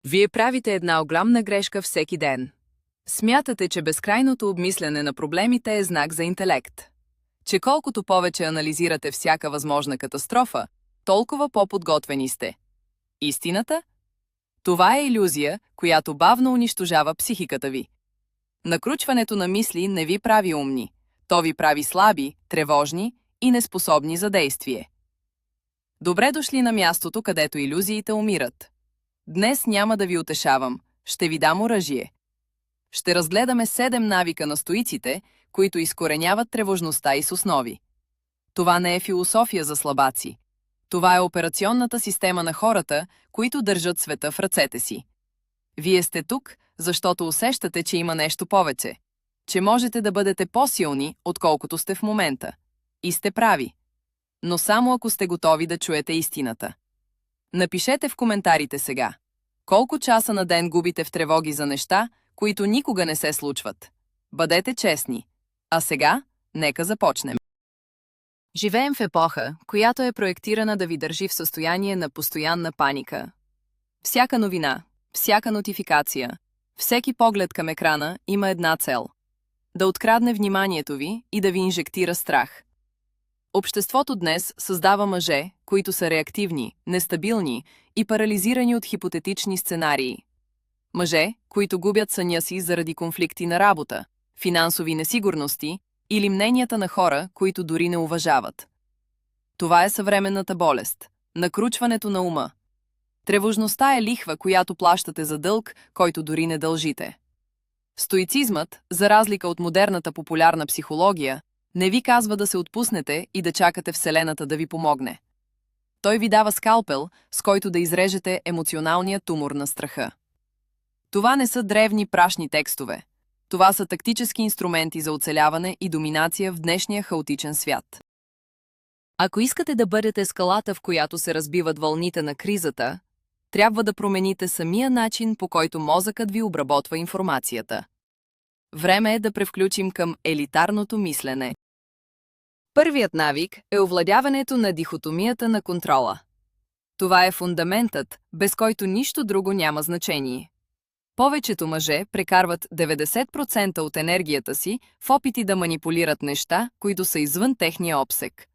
Вие правите една огромна грешка всеки ден. Смятате, че безкрайното обмисляне на проблемите е знак за интелект. Че колкото повече анализирате всяка възможна катастрофа, толкова по-подготвени сте. Истината? Това е илюзия, която бавно унищожава психиката ви. Накручването на мисли не ви прави умни. То ви прави слаби, тревожни и неспособни за действие. Добре дошли на мястото, където илюзиите умират. Днес няма да ви утешавам, ще ви дам оръжие. Ще разгледаме 7 навика на стоиците, които изкореняват тревожността и с основи. Това не е философия за слабаци. Това е операционната система на хората, които държат света в ръцете си. Вие сте тук, защото усещате, че има нещо повече. Че можете да бъдете по-силни, отколкото сте в момента. И сте прави. Но само ако сте готови да чуете истината. Напишете в коментарите сега. Колко часа на ден губите в тревоги за неща, които никога не се случват? Бъдете честни. А сега, нека започнем. Живеем в епоха, която е проектирана да ви държи в състояние на постоянна паника. Всяка новина, всяка нотификация, всеки поглед към екрана има една цел – да открадне вниманието ви и да ви инжектира страх. Обществото днес създава мъже, които са реактивни, нестабилни и парализирани от хипотетични сценарии. Мъже, които губят съня си заради конфликти на работа, финансови несигурности или мненията на хора, които дори не уважават. Това е съвременната болест – накручването на ума. Тревожността е лихва, която плащате за дълг, който дори не дължите. Стоицизмът, за разлика от модерната популярна психология, не ви казва да се отпуснете и да чакате Вселената да ви помогне. Той ви дава скалпел, с който да изрежете емоционалния тумор на страха. Това не са древни прашни текстове. Това са тактически инструменти за оцеляване и доминация в днешния хаотичен свят. Ако искате да бъдете скалата, в която се разбиват вълните на кризата, трябва да промените самия начин, по който мозъкът ви обработва информацията. Време е да превключим към елитарното мислене. Първият навик е овладяването на дихотомията на контрола. Това е фундаментът, без който нищо друго няма значение. Повечето мъже прекарват 90% от енергията си в опити да манипулират неща, които са извън техния обсег.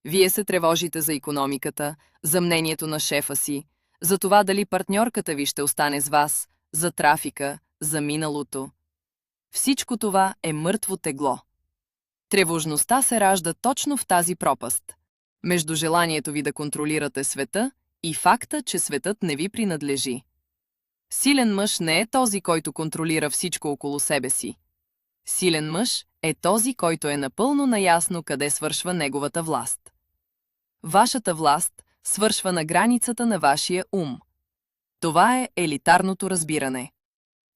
Вие се тревожите за икономиката, за мнението на шефа си, за това дали партньорката ви ще остане с вас, за трафика, за миналото. Всичко това е мъртво тегло. Тревожността се ражда точно в тази пропаст. Между желанието ви да контролирате света и факта, че светът не ви принадлежи. Силен мъж не е този, който контролира всичко около себе си. Силен мъж е този, който е напълно наясно къде свършва неговата власт. Вашата власт свършва на границата на вашия ум. Това е елитарното разбиране.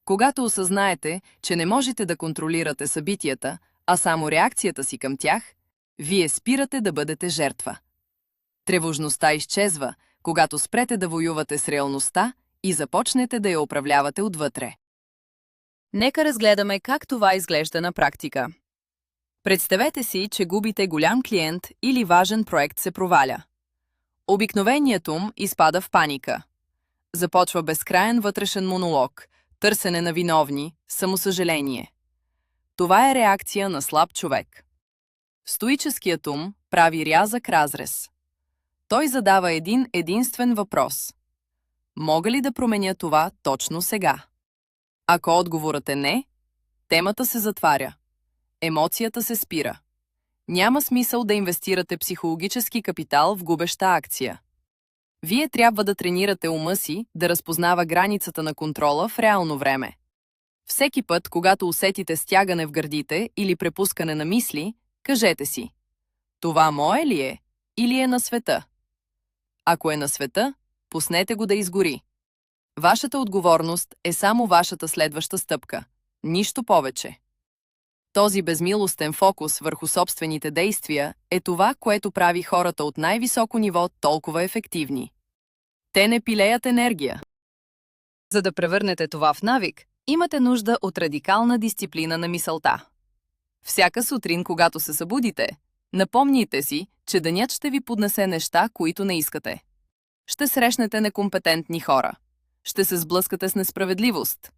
Когато осъзнаете, че не можете да контролирате събитията, а само реакцията си към тях, вие спирате да бъдете жертва. Тревожността изчезва, когато спрете да воювате с реалността и започнете да я управлявате отвътре. Нека разгледаме как това изглежда на практика. Представете си, че губите голям клиент или важен проект се проваля. Обикновеният ум изпада в паника. Започва безкраен вътрешен монолог, търсене на виновни, самосъжаление. Това е реакция на слаб човек. Стоическият ум прави рязък разрез. Той задава един единствен въпрос. Мога ли да променя това точно сега? Ако отговорът е не, темата се затваря. Емоцията се спира. Няма смисъл да инвестирате психологически капитал в губеща акция. Вие трябва да тренирате ума си да разпознава границата на контрола в реално време. Всеки път, когато усетите стягане в гърдите или препускане на мисли, кажете си: това мое ли е или е на света? Ако е на света, пуснете го да изгори. Вашата отговорност е само вашата следваща стъпка. Нищо повече. Този безмилостен фокус върху собствените действия е това, което прави хората от най-високо ниво толкова ефективни. Те не пилеят енергия. За да превърнете това в навик, имате нужда от радикална дисциплина на мисълта. Всяка сутрин, когато се събудите, напомните си, че денят ще ви поднесе неща, които не искате. Ще срещнете некомпетентни хора. ще се сблъскате с несправедливост.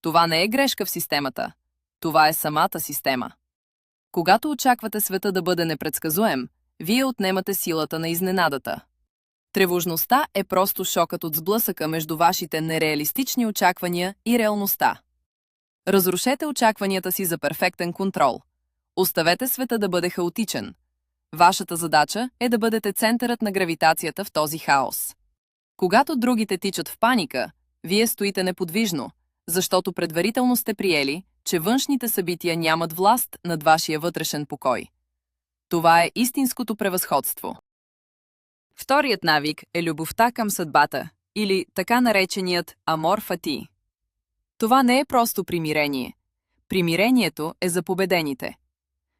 Това не е грешка в системата. Това е самата система. Когато очаквате света да бъде непредсказуем, вие отнемате силата на изненадата. Тревожността е просто шокът от сблъсъка между вашите нереалистични очаквания и реалността. Разрушете очакванията си за перфектен контрол. Оставете света да бъде хаотичен. Вашата задача е да бъдете центърът на гравитацията в този хаос. Когато другите тичат в паника, вие стоите неподвижно, защото предварително сте приели, че външните събития нямат власт над вашия вътрешен покой. Това е истинското превъзходство. Вторият навик е любовта към съдбата, или така нареченият амор фати. Това не е просто примирение. Примирението е за победените.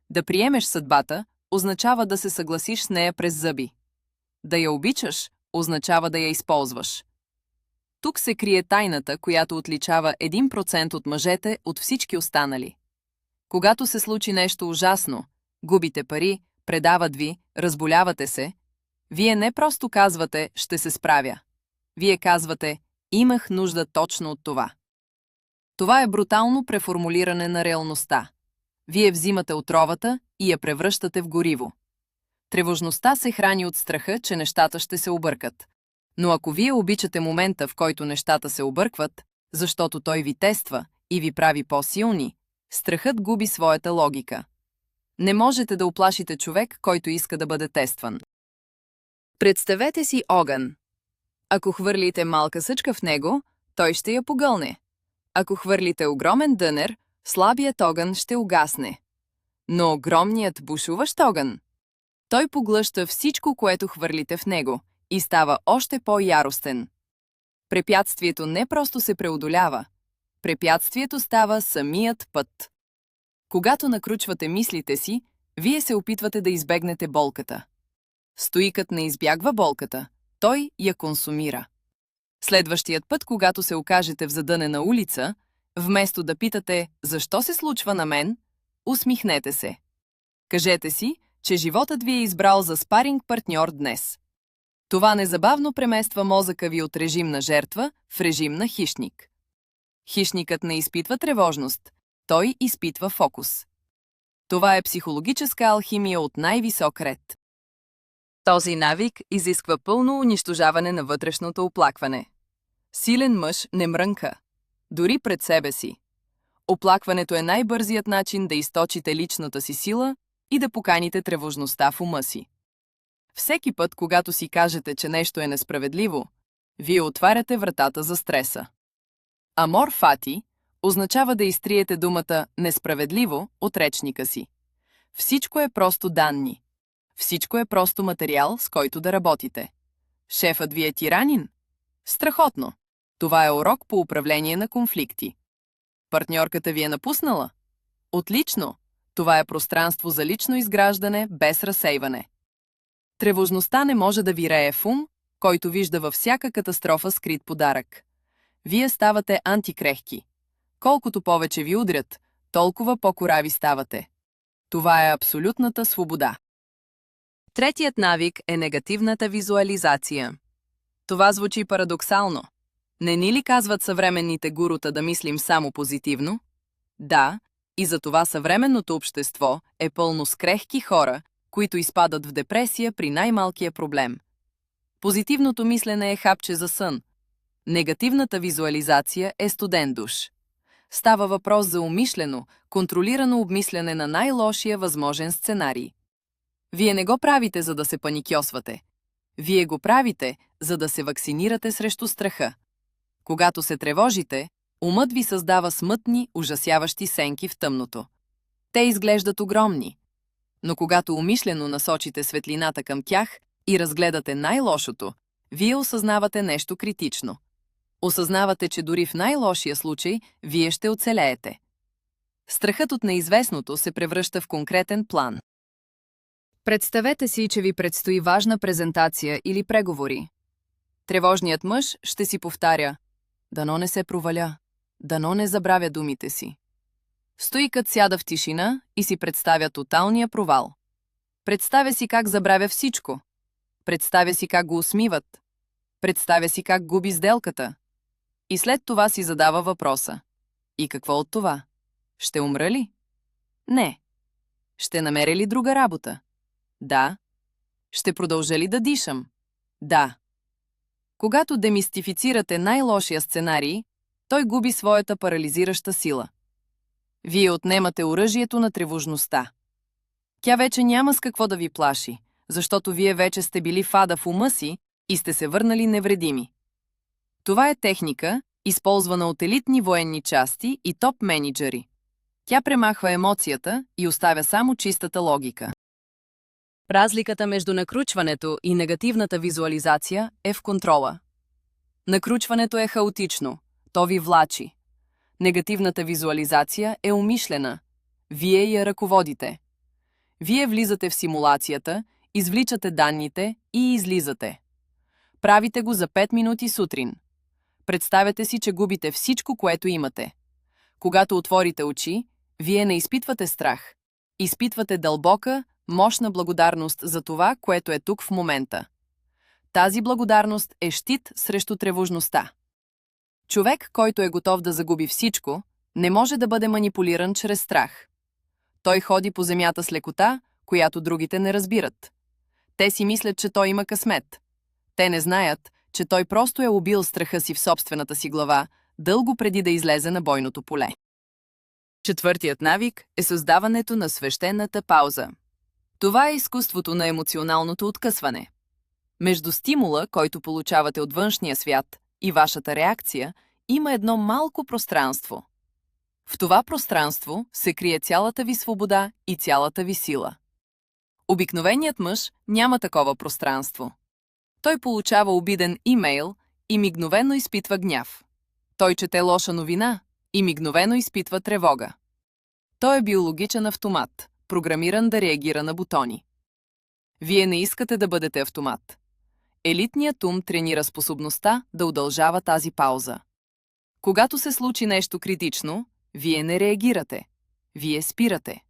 Да приемеш съдбата означава да се съгласиш с нея през зъби. Да я обичаш означава да я използваш. Тук се крие тайната, която отличава 1% от мъжете от всички останали. Когато се случи нещо ужасно, губите пари, предават ви, разболявате се, вие не просто казвате «ще се справя». Вие казвате «имах нужда точно от това». Това е брутално преформулиране на реалността. Вие взимате отровата и я превръщате в гориво. Тревожността се храни от страха, че нещата ще се объркат. Но ако вие обичате момента, в който нещата се объркват, защото той ви тества и ви прави по-силни, страхът губи своята логика. Не можете да уплашите човек, който иска да бъде тестван. Представете си огън. Ако хвърлите малка съчка в него, той ще я погълне. Ако хвърлите огромен дънер, слабият огън ще угасне. Но огромният бушуващ огън, той поглъща всичко, което хвърлите в него, и става още по-яростен. Препятствието не просто се преодолява. Препятствието става самият път. Когато накручвате мислите си, вие се опитвате да избегнете болката. Стоикът не избягва болката, той я консумира. Следващият път, когато се окажете в задънена улица, вместо да питате «защо се случва на мен?», усмихнете се. Кажете си, че животът ви е избрал за спаринг партньор днес. Това незабавно премества мозъка ви от режим на жертва в режим на хищник. Хищникът не изпитва тревожност, той изпитва фокус. Това е психологическа алхимия от най-висок ред. Този навик изисква пълно унищожаване на вътрешното оплакване. Силен мъж не мрънка, дори пред себе си. Оплакването е най-бързият начин да източите личната си сила и да поканите тревожността в ума си. Всеки път, когато си кажете, че нещо е несправедливо, вие отваряте вратата за стреса. Амор фати означава да изтриете думата «несправедливо» от речника си. Всичко е просто данни. Всичко е просто материал, с който да работите. Шефът ви е тиранин? Страхотно! Това е урок по управление на конфликти. Партньорката ви е напуснала? Отлично! Това е пространство за лично изграждане без разсейване. Тревожността не може да вирее в ум, който вижда във всяка катастрофа скрит подарък. Вие ставате антикрехки. Колкото повече ви удрят, толкова по-корави ставате. Това е абсолютната свобода. Третият навик е негативната визуализация. Това звучи парадоксално. Не ни ли казват съвременните гурута да мислим само позитивно? Да, и затова съвременното общество е пълно с крехки хора, които изпадат в депресия при най-малкия проблем. Позитивното мислене е хапче за сън. Негативната визуализация е студен душ. Става въпрос за умишлено, контролирано обмисляне на най-лошия възможен сценарий. Вие не го правите, за да се паникьосвате. Вие го правите, за да се вакцинирате срещу страха. Когато се тревожите, умът ви създава смътни, ужасяващи сенки в тъмното. Те изглеждат огромни. Но когато умишлено насочите светлината към тях и разгледате най-лошото, вие осъзнавате нещо критично. Осъзнавате, че дори в най-лошия случай вие ще оцелеете. Страхът от неизвестното се превръща в конкретен план. Представете си, че ви предстои важна презентация или преговори. Тревожният мъж ще си повтаря: «Дано не се проваля, дано не забравя думите си». Стоикът сяда в тишина и си представя тоталния провал. Представя си как забравя всичко. Представя си как го усмиват. Представя си как губи сделката. И след това си задава въпроса. И какво от това? Ще умра ли? Не. Ще намеря ли друга работа? Да. Ще продължа ли да дишам? Да. Когато демистифицирате най-лошия сценарий, той губи своята парализираща сила. Вие отнемате оръжието на тревожността. Тя вече няма с какво да ви плаши, защото вие вече сте били в ада в ума си и сте се върнали невредими. Това е техника, използвана от елитни военни части и топ-менеджери. Тя премахва емоцията и оставя само чистата логика. Разликата между накручването и негативната визуализация е в контрола. Накручването е хаотично, то ви влачи. Негативната визуализация е умишлена. Вие я ръководите. Вие влизате в симулацията, извличате данните и излизате. Правите го за 5 минути сутрин. Представете си, че губите всичко, което имате. Когато отворите очи, вие не изпитвате страх. Изпитвате дълбока, мощна благодарност за това, което е тук в момента. Тази благодарност е щит срещу тревожността. Човек, който е готов да загуби всичко, не може да бъде манипулиран чрез страх. Той ходи по земята с лекота, която другите не разбират. Те си мислят, че той има късмет. Те не знаят, че той просто е убил страха си в собствената си глава, дълго преди да излезе на бойното поле. Четвъртият навик е създаването на свещената пауза. Това е изкуството на емоционалното откъсване. Между стимула, който получавате от външния свят, и вашата реакция, има едно малко пространство. В това пространство се крие цялата ви свобода и цялата ви сила. Обикновеният мъж няма такова пространство. Той получава обиден имейл и мигновено изпитва гняв. Той чете лоша новина и мигновено изпитва тревога. Той е биологичен автомат, програмиран да реагира на бутони. Вие не искате да бъдете автомат. Елитният ум тренира способността да удължава тази пауза. Когато се случи нещо критично, вие не реагирате. Вие спирате.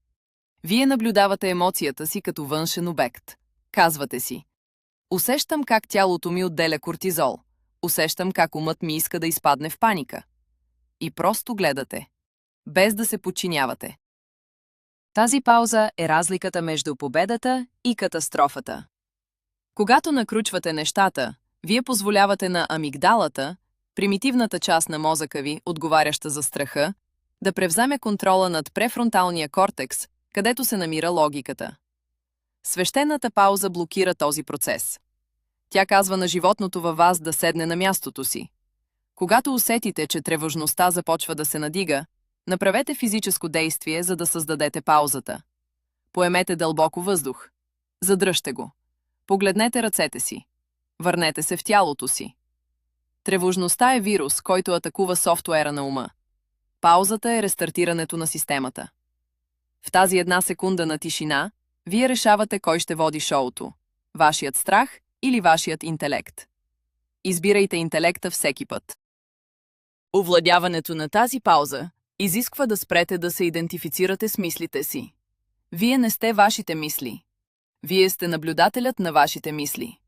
Вие наблюдавате емоцията си като външен обект. Казвате си: усещам как тялото ми отделя кортизол. Усещам как умът ми иска да изпадне в паника. И просто гледате. Без да се подчинявате. Тази пауза е разликата между победата и катастрофата. Когато накручвате нещата, вие позволявате на амигдалата, примитивната част на мозъка ви, отговаряща за страха, да превземе контрола над префронталния кортекс, където се намира логиката. Свещената пауза блокира този процес. Тя казва на животното във вас да седне на мястото си. Когато усетите, че тревожността започва да се надига, направете физическо действие, за да създадете паузата. Поемете дълбоко въздух. Задръжте го. Погледнете ръцете си. Върнете се в тялото си. Тревожността е вирус, който атакува софтуера на ума. Паузата е рестартирането на системата. В тази 1 секунда на тишина, вие решавате кой ще води шоуто – вашият страх или вашият интелект. Избирайте интелекта всеки път. Овладяването на тази пауза изисква да спрете да се идентифицирате с мислите си. Вие не сте вашите мисли. Вие сте наблюдателят на вашите мисли.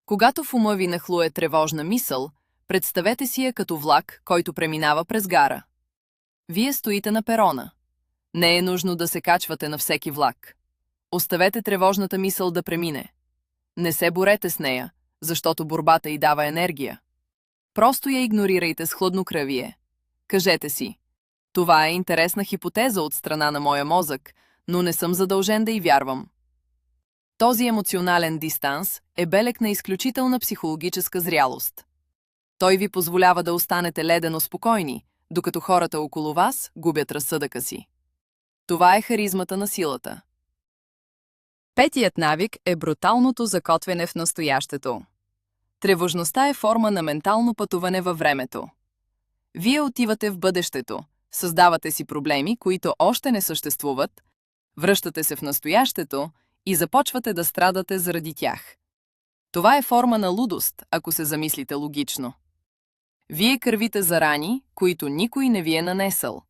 Когато в ума ви нахлуе тревожна мисъл, представете си я като влак, който преминава през гара. Вие стоите на перона. Не е нужно да се качвате на всеки влак. Оставете тревожната мисъл да премине. Не се борете с нея, защото борбата й дава енергия. Просто я игнорирайте с хладнокръвие. Кажете си: това е интересна хипотеза от страна на моя мозък, но не съм задължен да й вярвам. Този емоционален дистанс е белег на изключителна психологическа зрялост. Той ви позволява да останете ледено спокойни, докато хората около вас губят разсъдъка си. Това е харизмата на силата. Петият навик е бруталното закотвяне в настоящето. Тревожността е форма на ментално пътуване във времето. Вие отивате в бъдещето, създавате си проблеми, които още не съществуват, връщате се в настоящето и започвате да страдате заради тях. Това е форма на лудост, ако се замислите логично. Вие кървите за рани, които никой не ви е нанесъл.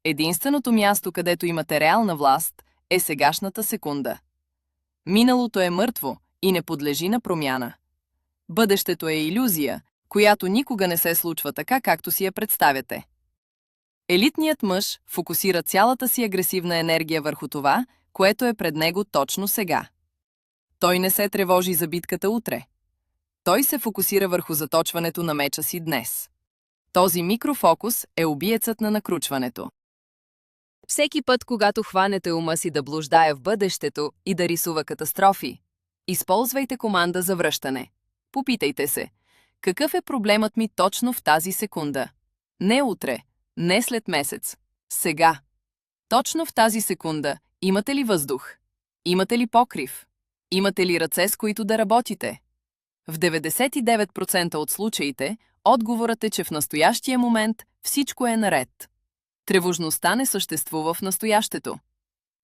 Единственото място, където имате реална власт, е сегашната секунда. Миналото е мъртво и не подлежи на промяна. Бъдещето е илюзия, която никога не се случва така, както си я представяте. Елитният мъж фокусира цялата си агресивна енергия върху това, което е пред него точно сега. Той не се тревожи за битката утре. Той се фокусира върху заточването на меча си днес. Този микрофокус е убиецът на накручването. Всеки път, когато хванете ума си да блуждае в бъдещето и да рисува катастрофи, използвайте команда за връщане. Попитайте се, какъв е проблемът ми точно в тази секунда? Не утре, не след месец, сега. Точно в тази секунда имате ли въздух? Имате ли покрив? Имате ли ръце, с които да работите? В 99% от случаите, отговорът е, че в настоящия момент всичко е наред. Тревожността не съществува в настоящето.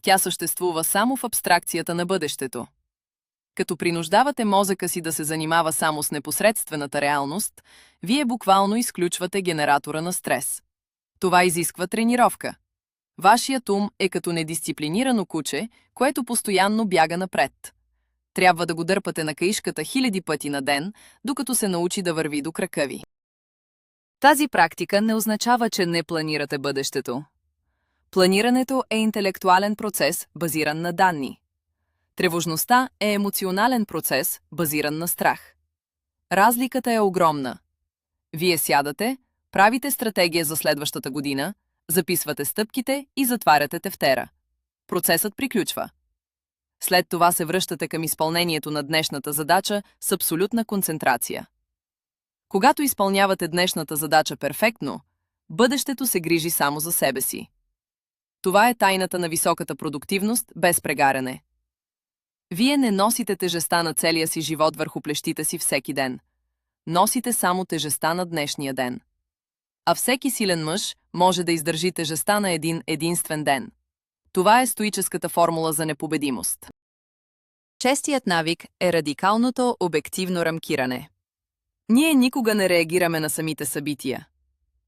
Тя съществува само в абстракцията на бъдещето. Като принуждавате мозъка си да се занимава само с непосредствената реалност, вие буквално изключвате генератора на стрес. Това изисква тренировка. Вашият ум е като недисциплинирано куче, което постоянно бяга напред. Трябва да го дърпате на каишката хиляди пъти на ден, докато се научи да върви до крака ви. Тази практика не означава, че не планирате бъдещето. Планирането е интелектуален процес, базиран на данни. Тревожността е емоционален процес, базиран на страх. Разликата е огромна. Вие сядате, правите стратегия за следващата година, записвате стъпките и затваряте тефтера. Процесът приключва. След това се връщате към изпълнението на днешната задача с абсолютна концентрация. Когато изпълнявате днешната задача перфектно, бъдещето се грижи само за себе си. Това е тайната на високата продуктивност без прегаряне. Вие не носите тежестта на целия си живот върху плещите си всеки ден. Носите само тежестта на днешния ден. А всеки силен мъж може да издържи тежестта на един единствен ден. Това е стоическата формула за непобедимост. Честият навик е радикалното обективно рамкиране. Ние никога не реагираме на самите събития.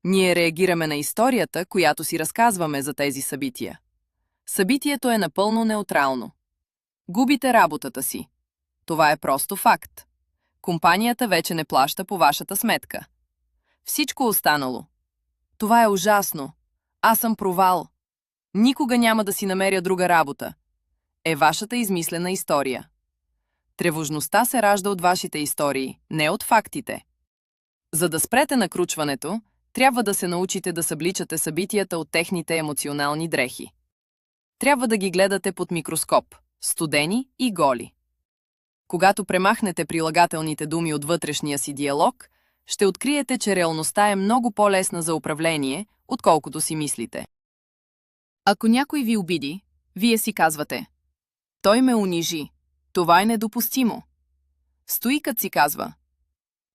Ние реагираме на историята, която си разказваме за тези събития. Събитието е напълно неутрално. Губите работата си. Това е просто факт. Компанията вече не плаща по вашата сметка. Всичко останало. Това е ужасно. Аз съм провал. Никога няма да си намеря друга работа. Е вашата измислена история. Тревожността се ражда от вашите истории, не от фактите. За да спрете накручването, трябва да се научите да събличате събитията от техните емоционални дрехи. Трябва да ги гледате под микроскоп, студени и голи. Когато премахнете прилагателните думи от вътрешния си диалог, ще откриете, че реалността е много по-лесна за управление, отколкото си мислите. Ако някой ви обиди, вие си казвате: той ме унижи. Това е недопустимо. Стоикът си казва: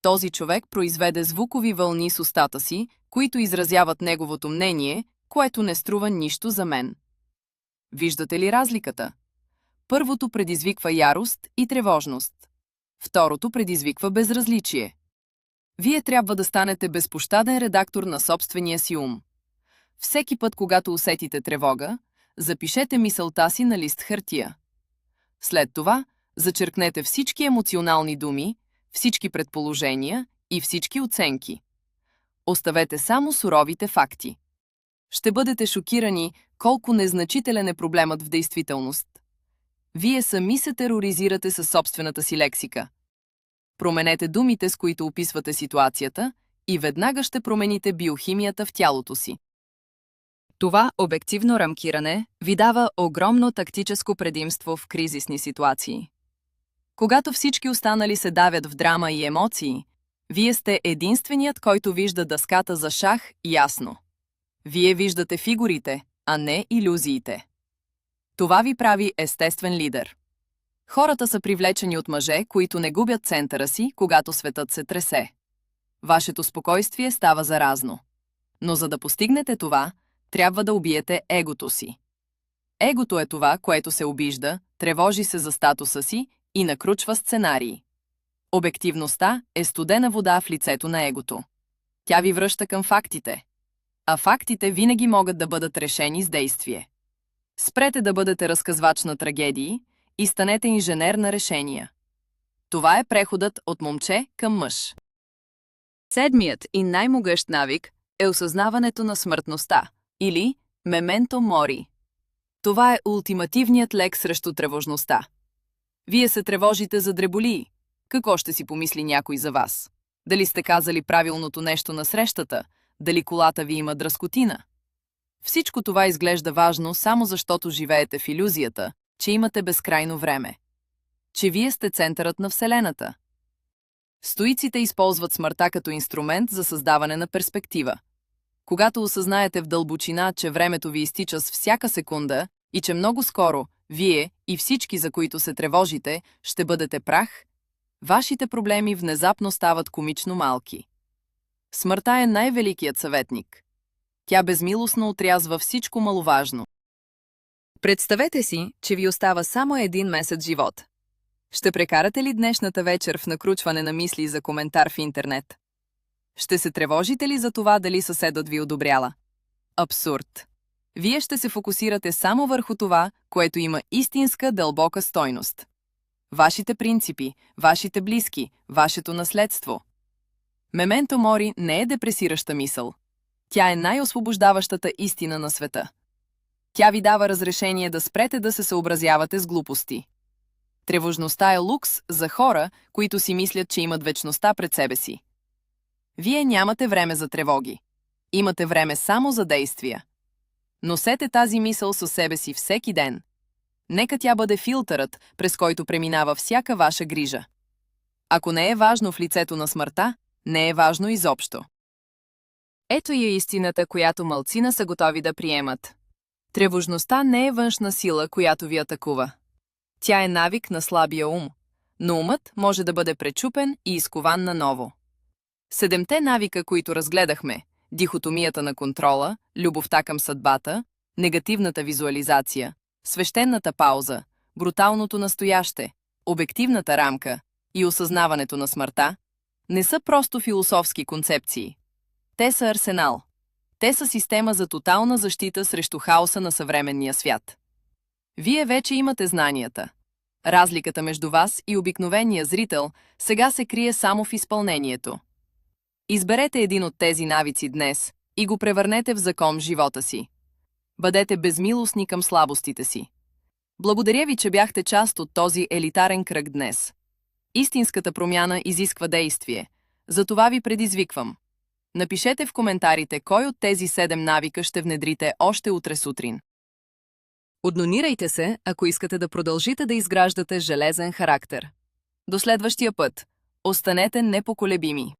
този човек произведе звукови вълни с устата си, които изразяват неговото мнение, което не струва нищо за мен. Виждате ли разликата? Първото предизвиква ярост и тревожност. Второто предизвиква безразличие. Вие трябва да станете безпощаден редактор на собствения си ум. Всеки път, когато усетите тревога, запишете мисълта си на лист хартия. След това зачеркнете всички емоционални думи, всички предположения и всички оценки. Оставете само суровите факти. Ще бъдете шокирани колко незначителен е проблемът в действителност. Вие сами се тероризирате със собствената си лексика. Променете думите, с които описвате ситуацията, и веднага ще промените биохимията в тялото си. Това обективно рамкиране ви дава огромно тактическо предимство в кризисни ситуации. Когато всички останали се давят в драма и емоции, вие сте единственият, който вижда дъската за шах ясно. Вие виждате фигурите, а не илюзиите. Това ви прави естествен лидер. Хората са привлечени от мъже, които не губят центъра си, когато светът се тресе. Вашето спокойствие става заразно. Но за да постигнете това, трябва да убиете егото си. Егото е това, което се обижда, тревожи се за статуса си и накручва сценарии. Обективността е студена вода в лицето на егото. Тя ви връща към фактите. А фактите винаги могат да бъдат решени с действие. Спрете да бъдете разказвач на трагедии и станете инженер на решения. Това е преходът от момче към мъж. Седмият и най-могъщ навик е осъзнаването на смъртността, или мементо мори. Това е ултимативният лек срещу тревожността. Вие се тревожите за дреболии. Какво ще си помисли някой за вас? Дали сте казали правилното нещо на срещата? Дали колата ви има дръскотина? Всичко това изглежда важно само защото живеете в илюзията, че имате безкрайно време. Че вие сте центърът на Вселената. Стоиците използват смъртта като инструмент за създаване на перспектива. Когато осъзнаете в дълбочина, че времето ви изтича с всяка секунда и че много скоро вие и всички, за които се тревожите, ще бъдете прах, вашите проблеми внезапно стават комично малки. Смъртта е най-великият съветник. Тя безмилостно отрязва всичко маловажно. Представете си, че ви остава само един месец живот. Ще прекарате ли днешната вечер в накручване на мисли за коментар в интернет? Ще се тревожите ли за това дали съседът ви одобряла? Абсурд! Вие ще се фокусирате само върху това, което има истинска дълбока стойност. Вашите принципи, вашите близки, вашето наследство. Мементо мори не е депресираща мисъл. Тя е най-освобождаващата истина на света. Тя ви дава разрешение да спрете да се съобразявате с глупости. Тревожността е лукс за хора, които си мислят, че имат вечността пред себе си. Вие нямате време за тревоги. Имате време само за действия. Носете тази мисъл със себе си всеки ден. Нека тя бъде филтърът, през който преминава всяка ваша грижа. Ако не е важно в лицето на смъртта, не е важно изобщо. Ето я истината, която малцина са готови да приемат. Тревожността не е външна сила, която ви атакува. Тя е навик на слабия ум, но умът може да бъде пречупен и изкован наново. 7 навика, които разгледахме – дихотомията на контрола, любовта към съдбата, негативната визуализация, свещената пауза, бруталното настояще, обективната рамка и осъзнаването на смъртта, не са просто философски концепции. Те са арсенал. Те са система за тотална защита срещу хаоса на съвременния свят. Вие вече имате знанията. Разликата между вас и обикновения зрител сега се крие само в изпълнението. Изберете един от тези навици днес и го превърнете в закон в живота си. Бъдете безмилостни към слабостите си. Благодаря ви, че бяхте част от този елитарен кръг днес. Истинската промяна изисква действие. Затова ви предизвиквам. Напишете в коментарите кой от тези 7 навика ще внедрите още утре сутрин. Отнонирайте се, ако искате да продължите да изграждате железен характер. До следващия път. Останете непоколебими.